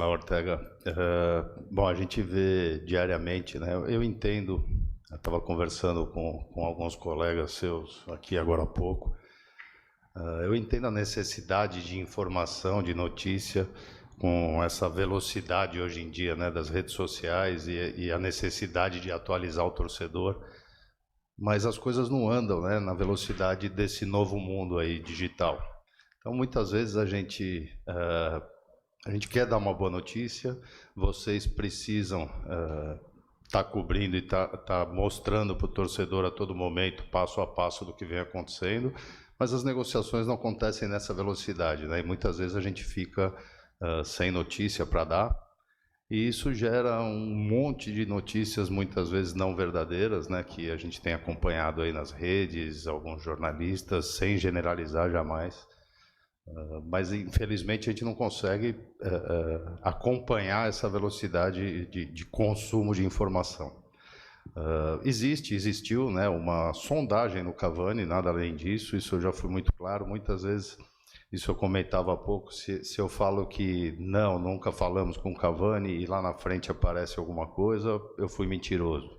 Olá, Ortega. Bom, a gente vê diariamente, né? Eu entendo, eu estava conversando com alguns colegas seus aqui agora há pouco. Eu entendo a necessidade de informação, de notícia, com essa velocidade hoje em dia, né, das redes sociais e a necessidade de atualizar o torcedor. Mas as coisas não andam, né, na velocidade desse novo mundo aí digital. Então, muitas vezes a gente quer dar uma boa notícia, vocês precisam estar cobrindo e tá mostrando para o torcedor a todo momento, passo a passo do que vem acontecendo, mas as negociações não acontecem nessa velocidade, né? E muitas vezes a gente fica sem notícia para dar, e isso gera um monte de notícias, muitas vezes não verdadeiras, né? Que a gente tem acompanhado aí nas redes, alguns jornalistas, sem generalizar jamais. Mas, infelizmente, a gente não consegue acompanhar essa velocidade de consumo de informação. Existiu, né, uma sondagem no Cavani, nada além disso, isso eu já fui muito claro. Muitas vezes, isso eu comentava há pouco, se eu falo que não, nunca falamos com o Cavani e lá na frente aparece alguma coisa, eu fui mentiroso.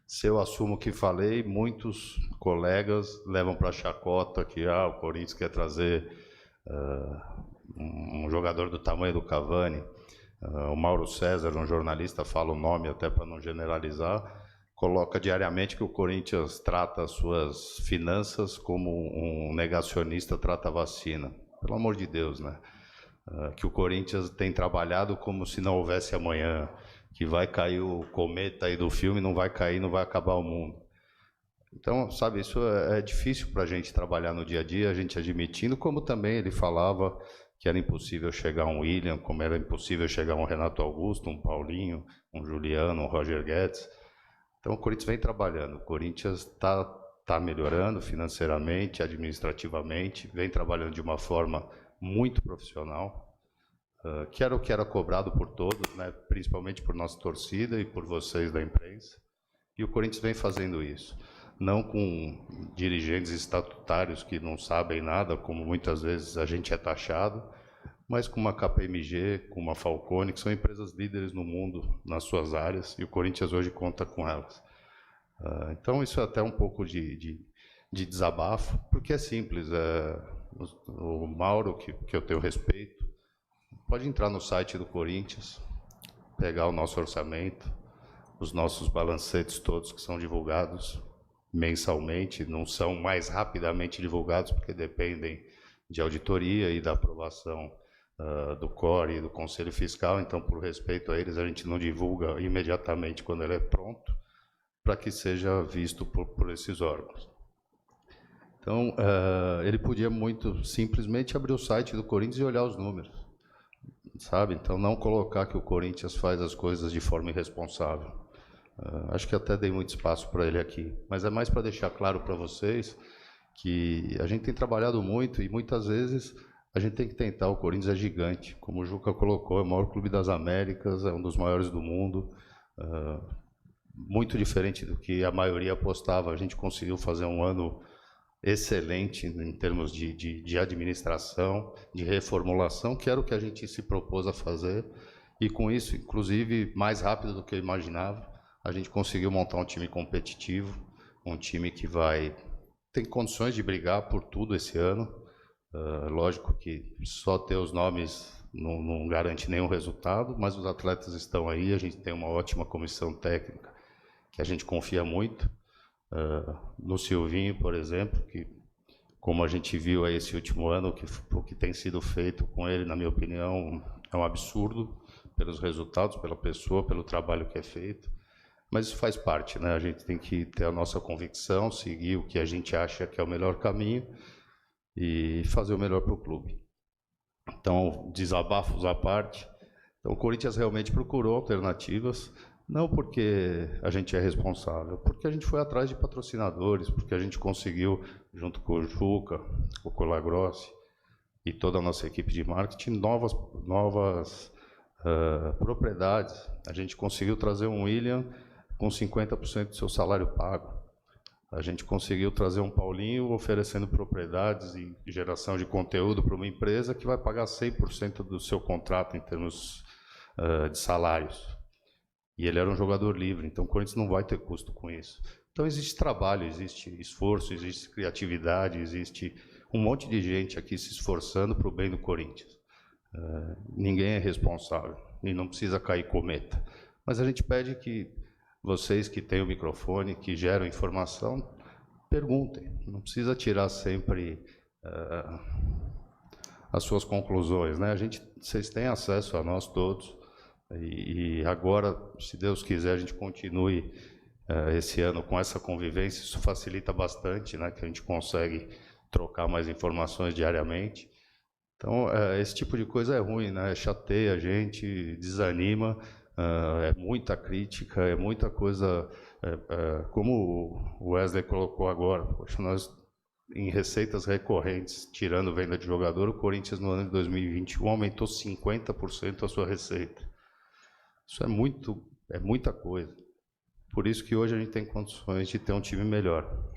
Se eu assumo que falei, muitos colegas levam para chacota que o Corinthians quer trazer um jogador do tamanho do Cavani. O Mauro César, um jornalista, fala o nome até para não generalizar, coloca diariamente que o Corinthians trata as suas finanças como um negacionista trata a vacina. Pelo amor de Deus, né? Que o Corinthians tem trabalhado como se não houvesse amanhã, que vai cair o cometa aí do filme, não vai cair, não vai acabar o mundo. Então, sabe, isso é difícil para a gente trabalhar no dia a dia, a gente admitindo, como também ele falava que era impossível chegar um William, como era impossível chegar um Renato Augusto, um Paulinho, um Juliano, um Roger Guedes. Então, o Corinthians vem trabalhando, o Corinthians está melhorando financeiramente, administrativamente, vem trabalhando de uma forma muito profissional, que era o que era cobrado por todos, né, principalmente por nossa torcida e por vocês da imprensa, e o Corinthians vem fazendo isso. Não com dirigentes estatutários que não sabem nada, como muitas vezes a gente é taxado, mas com uma KPMG, com uma Falcone, que são empresas líderes no mundo, nas suas áreas, e o Corinthians hoje conta com elas. Então, isso é até um pouco de desabafo, porque é simples. O Mauro, que eu tenho respeito, pode entrar no site do Corinthians, pegar o nosso orçamento, os nossos balancetes todos que são divulgados mensalmente, não são mais rapidamente divulgados porque dependem de auditoria e da aprovação do CORE e do Conselho Fiscal, então, por respeito a eles, a gente não divulga imediatamente quando ele é pronto, para que seja visto por esses órgãos. Então, ele podia muito simplesmente abrir o site do Corinthians e olhar os números, sabe? Então, não colocar que o Corinthians faz as coisas de forma irresponsável. Acho que até dei muito espaço para ele aqui, mas é mais para deixar claro para vocês que a gente tem trabalhado muito e muitas vezes a gente tem que tentar. O Corinthians é gigante, como o Juca colocou, é o maior clube das Américas, é um dos maiores do mundo, muito diferente do que a maioria apostava. A gente conseguiu fazer um ano excelente em termos de administração, de reformulação, que era o que a gente se propôs a fazer, e com isso, inclusive, mais rápido do que eu imaginava, a gente conseguiu montar um time competitivo, um time que tem condições de brigar por tudo esse ano. Lógico que só ter os nomes não garante nenhum resultado, mas os atletas estão aí, a gente tem uma ótima comissão técnica, que a gente confia muito. No Silvinho, por exemplo, que, como a gente viu aí esse último ano, o que tem sido feito com ele, na minha opinião, é um absurdo, pelos resultados, pela pessoa, pelo trabalho que é feito. Mas isso faz parte, né? A gente tem que ter a nossa convicção, seguir o que a gente acha que é o melhor caminho e fazer o melhor para o clube. Então, desabafos à parte. Então, o Corinthians realmente procurou alternativas, não porque a gente é responsável, porque a gente foi atrás de patrocinadores, porque a gente conseguiu, junto com o Juca, o Colagrossi e toda a nossa equipe de marketing, novas propriedades. A gente conseguiu trazer um William com 50% do seu salário pago. A gente conseguiu trazer um Paulinho oferecendo propriedades e geração de conteúdo para uma empresa que vai pagar 100% do seu contrato em termos de salários. E ele era um jogador livre, então o Corinthians não vai ter custo com isso. Então existe trabalho, existe esforço, existe criatividade, existe um monte de gente aqui se esforçando para o bem do Corinthians. Ninguém é responsável e não precisa cair cometa. Mas a gente pede que vocês que têm o microfone, que geram informação, perguntem. Não precisa tirar sempre as suas conclusões, né? Vocês têm acesso a nós todos. E agora, se Deus quiser, a gente continue esse ano com essa convivência. Isso facilita bastante, né? Que a gente consegue trocar mais informações diariamente. Então, esse tipo de coisa é ruim, né? Chateia a gente, desanima, é muita crítica, é muita coisa, como o Wesley colocou agora. Poxa, nós, em receitas recorrentes, tirando venda de jogador, o Corinthians no ano de 2021 aumentou 50% a sua receita. Isso é muita coisa. Por isso que hoje a gente tem condições de ter um time melhor.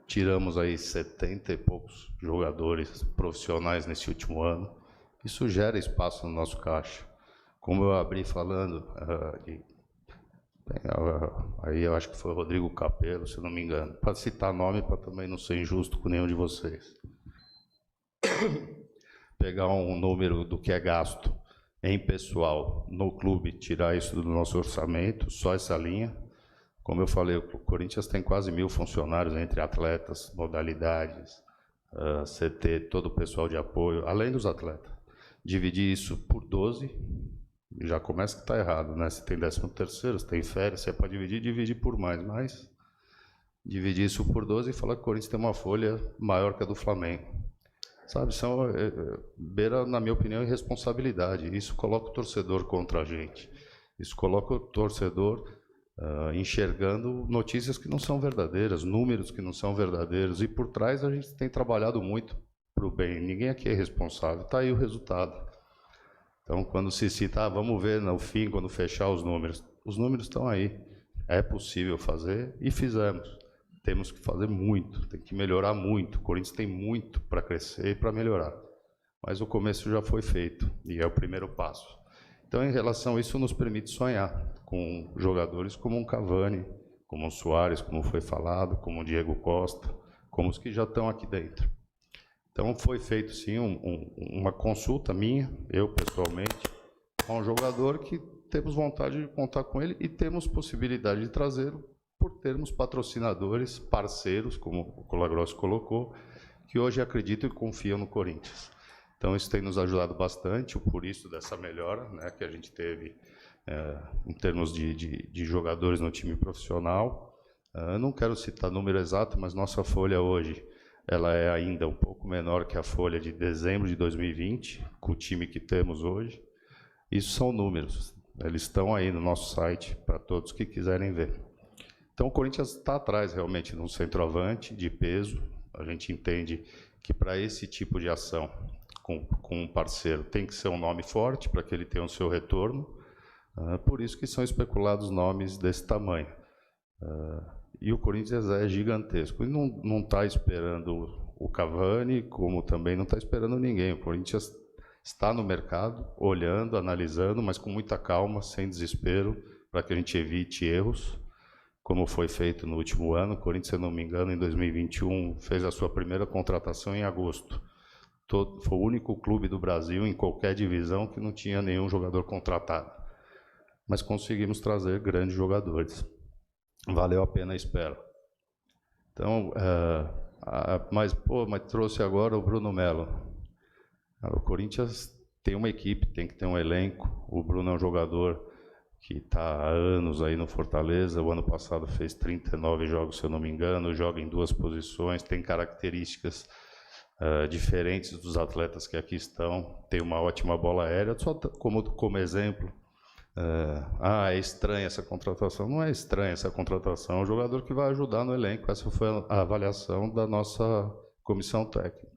Tiramos aí 70 e poucos jogadores profissionais nesse último ano. Isso gera espaço no nosso caixa. Como eu abri falando, aí eu acho que foi o Rodrigo Capello, se não me engano, para citar nome, para também não ser injusto com nenhum de vocês. Pegar um número do que é gasto em pessoal no clube, tirar isso do nosso orçamento, só essa linha. Como eu falei, o Corinthians tem quase 1.000 funcionários, entre atletas, modalidades, CT, todo o pessoal de apoio, além dos atletas. Dividir isso por 12, já começa que está errado, né? Se tem 13º, se tem férias, se é para dividir por mais. Mas dividir isso por 12 e falar que o Corinthians tem uma folha maior que a do Flamengo. Sabe, beira, na minha opinião, irresponsabilidade. Isso coloca o torcedor contra a gente. Isso coloca o torcedor enxergando notícias que não são verdadeiras, números que não são verdadeiros. E por trás a gente tem trabalhado muito para o bem. Ninguém aqui é responsável. Está aí o resultado. Então, quando se cita, vamos ver no fim, quando fechar os números estão aí. É possível fazer e fizemos. Temos que fazer muito, tem que melhorar muito. O Corinthians tem muito para crescer e para melhorar. Mas o começo já foi feito e é o primeiro passo. Então, em relação a isso, nos permite sonhar com jogadores como um Cavani, como um Suárez, como foi falado, como o Diego Costa, como os que já estão aqui dentro. Então, foi feito, sim, uma consulta minha, eu pessoalmente, com um jogador que temos vontade de contar com ele e temos possibilidade de trazê-lo por termos patrocinadores, parceiros, como o Colagrosso colocou, que hoje acreditam e confiam no Corinthians. Então, isso tem nos ajudado bastante, por isso dessa melhora, né, que a gente teve em termos de jogadores no time profissional. Não quero citar número exato, mas nossa folha hoje ela é ainda um pouco menor que a folha de dezembro de 2020, com o time que temos hoje. Isso são números, eles estão aí no nosso site para todos que quiserem ver. Então, o Corinthians está atrás realmente de um centroavante de peso. A gente entende que para esse tipo de ação com um parceiro tem que ser um nome forte para que ele tenha o seu retorno. Por isso que são especulados nomes desse tamanho. E o Corinthians é gigantesco. E não está esperando o Cavani, como também não está esperando ninguém. O Corinthians está no mercado, olhando, analisando, mas com muita calma, sem desespero, para que a gente evite erros, como foi feito no último ano. O Corinthians, se não me engano, em 2021, fez a sua primeira contratação em agosto. Foi o único clube do Brasil, em qualquer divisão, que não tinha nenhum jogador contratado. Mas conseguimos trazer grandes jogadores. Valeu a pena a espera. Então, mas trouxe agora o Bruno Melo. O Corinthians tem uma equipe, tem que ter um elenco. O Bruno é um jogador que está há anos aí no Fortaleza. O ano passado fez 39 jogos, se eu não me engano, joga em 2 posições, tem características diferentes dos atletas que aqui estão, tem uma ótima bola aérea. Só como exemplo, é estranha essa contratação. Não é estranha essa contratação, é um jogador que vai ajudar no elenco. Essa foi a avaliação da nossa comissão técnica.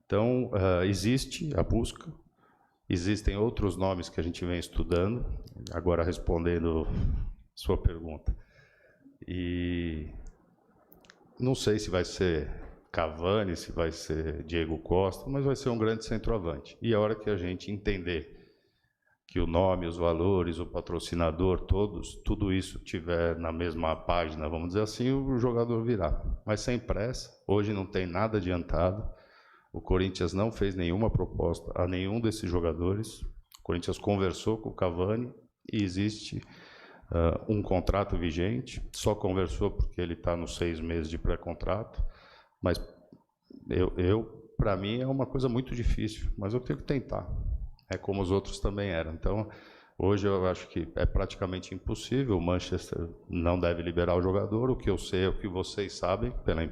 Então, existe a busca, existem outros nomes que a gente vem estudando, agora respondendo sua pergunta. E não sei se vai ser Cavani, se vai ser Diego Costa, mas vai ser um grande centroavante. E a hora que a gente entender que o nome, os valores, o patrocinador, tudo isso tiver na mesma página, vamos dizer assim, o jogador virá. Mas sem pressa, hoje não tem nada adiantado. O Corinthians não fez nenhuma proposta a nenhum desses jogadores. O Corinthians conversou com o Cavani e existe um contrato vigente. Só conversou porque ele está nos 6 meses de pré-contrato. Mas para mim, é uma coisa muito difícil, mas eu tenho que tentar. É como os outros também eram. Então, hoje eu acho que é praticamente impossível. O Manchester não deve liberar o jogador. O que eu sei é o que vocês sabem, pela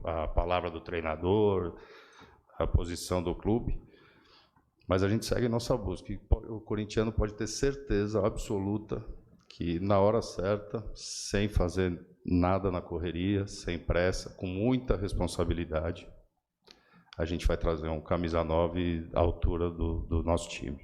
a palavra do treinador, a posição do clube. Mas a gente segue nossa busca. E o corintiano pode ter certeza absoluta que, na hora certa, sem fazer nada na correria, sem pressa, com muita responsabilidade, a gente vai trazer um camisa 9 à altura do nosso time.